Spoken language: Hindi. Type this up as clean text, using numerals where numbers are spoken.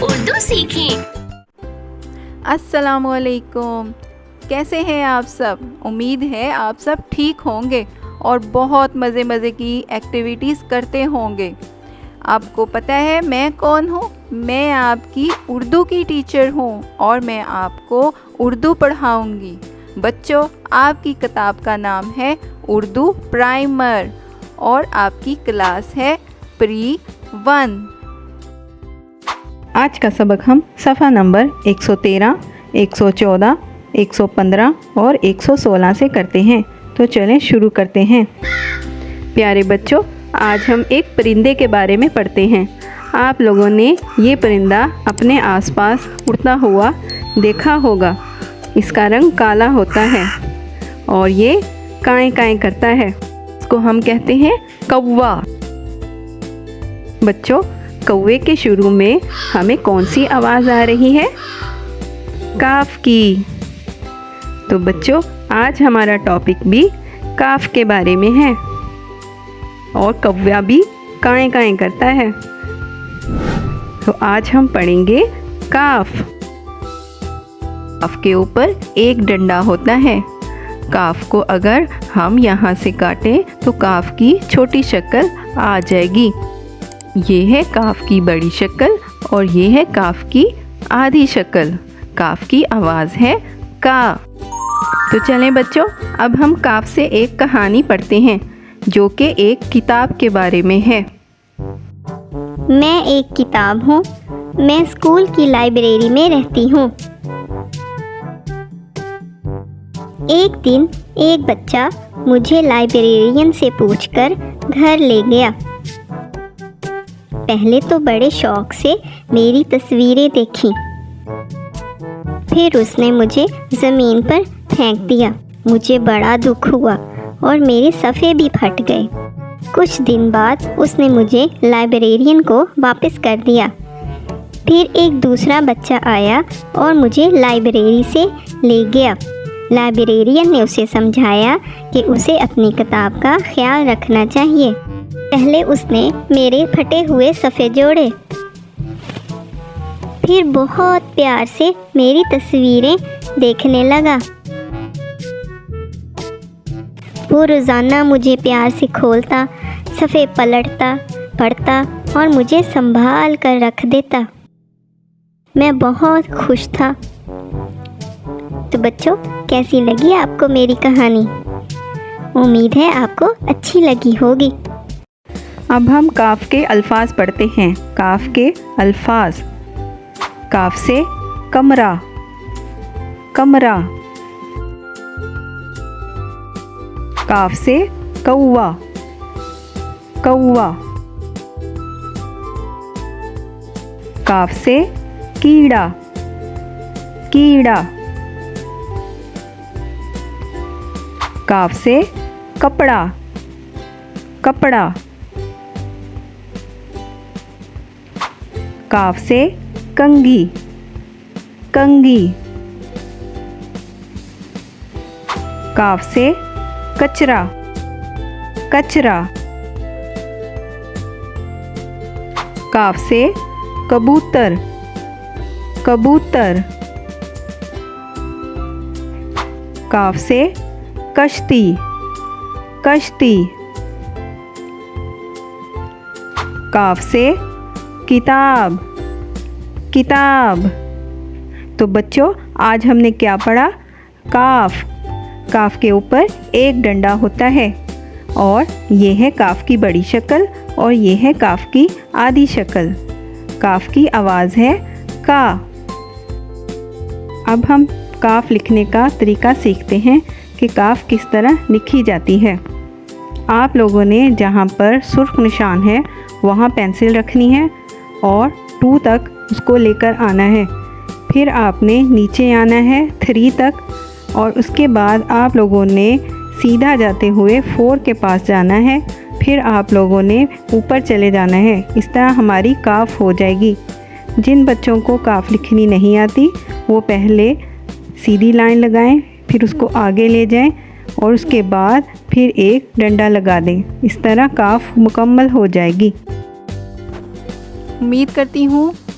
उर्दू सीखें। अस्सलामुअलैकुम, कैसे हैं आप सब? उम्मीद है आप सब ठीक होंगे और बहुत मज़े की एक्टिविटीज़ करते होंगे। आपको पता है मैं कौन हूँ? मैं आपकी उर्दू की टीचर हूँ और मैं आपको उर्दू पढ़ाऊँगी। बच्चों, आपकी किताब का नाम है उर्दू प्राइमर और आपकी क्लास है प्री 1। आज का सबक हम सफ़ा नंबर 113, 114, 115 और 116 से करते हैं। तो चलें शुरू करते हैं। प्यारे बच्चों, आज हम एक परिंदे के बारे में पढ़ते हैं। आप लोगों ने ये परिंदा अपने आसपास उड़ता हुआ देखा होगा। इसका रंग काला होता है और ये काएं काएं करता है। इसको हम कहते हैं कौवा। बच्चों, कौवे के शुरू में हमें कौन सी आवाज़ आ रही है? काफ की। तो बच्चों, आज हमारा टॉपिक भी काफ के बारे में है और कौवा भी काएं काएं करता है। तो आज हम पढ़ेंगे काफ। काफ के ऊपर एक डंडा होता है। काफ को अगर हम यहाँ से काटें तो काफ की छोटी शक्ल आ जाएगी। ये है काफ की बड़ी शक्ल और ये है काफ की आधी शक्ल। काफ की आवाज़ है का। तो चलें बच्चों, अब हम काफ से एक कहानी पढ़ते हैं जो कि एक किताब के बारे में है। मैं एक किताब हूँ। मैं स्कूल की लाइब्रेरी में रहती हूँ। एक दिन एक बच्चा मुझे लाइब्रेरियन से पूछकर घर ले गया। पहले तो बड़े शौक से मेरी तस्वीरें देखी, फिर उसने मुझे ज़मीन पर फेंक दिया। मुझे बड़ा दुख हुआ और मेरे सफ़े भी फट गए। कुछ दिन बाद उसने मुझे लाइब्रेरियन को वापस कर दिया। फिर एक दूसरा बच्चा आया और मुझे लाइब्रेरी से ले गया। लाइब्रेरियन ने उसे समझाया कि उसे अपनी किताब का ख्याल रखना चाहिए। पहले उसने मेरे फटे हुए सफ़े जोड़े, फिर बहुत प्यार से मेरी तस्वीरें देखने लगा। वो रोज़ाना मुझे प्यार से खोलता, सफ़े पलटता, पढ़ता और मुझे संभाल कर रख देता। मैं बहुत खुश था। तो बच्चों, कैसी लगी आपको मेरी कहानी? उम्मीद है आपको अच्छी लगी होगी। अब हम काफ के अल्फाज पढ़ते हैं। काफ के अल्फाज। काफ से कमरा, कमरा। काफ से कौवा, कौवा। काफ से कीड़ा, कीड़ा। काफ से कपड़ा, कपड़ा। काफ से कंघी, कंघी। काफ से कचरा, कचरा। काफ से कबूतर, कबूतर। काफ से कश्ती, कश्ती। काफ से किताब, किताब। तो बच्चों, आज हमने क्या पढ़ा? काफ। काफ के ऊपर एक डंडा होता है और ये है काफ की बड़ी शक्ल और ये है काफ की आधी शक्ल। काफ की आवाज़ है का। अब हम काफ लिखने का तरीका सीखते हैं कि काफ किस तरह लिखी जाती है। आप लोगों ने जहाँ पर सुर्ख निशान है वहाँ पेंसिल रखनी है और 2 तक उसको लेकर आना है। फिर आपने नीचे आना है 3 तक और उसके बाद आप लोगों ने सीधा जाते हुए 4 के पास जाना है। फिर आप लोगों ने ऊपर चले जाना है। इस तरह हमारी काफ हो जाएगी। जिन बच्चों को काफ लिखनी नहीं आती वो पहले सीधी लाइन लगाएं, फिर उसको आगे ले जाएं और उसके बाद फिर एक डंडा लगा दें। इस तरह काफ मुकम्मल हो जाएगी। उम्मीद करती हूँ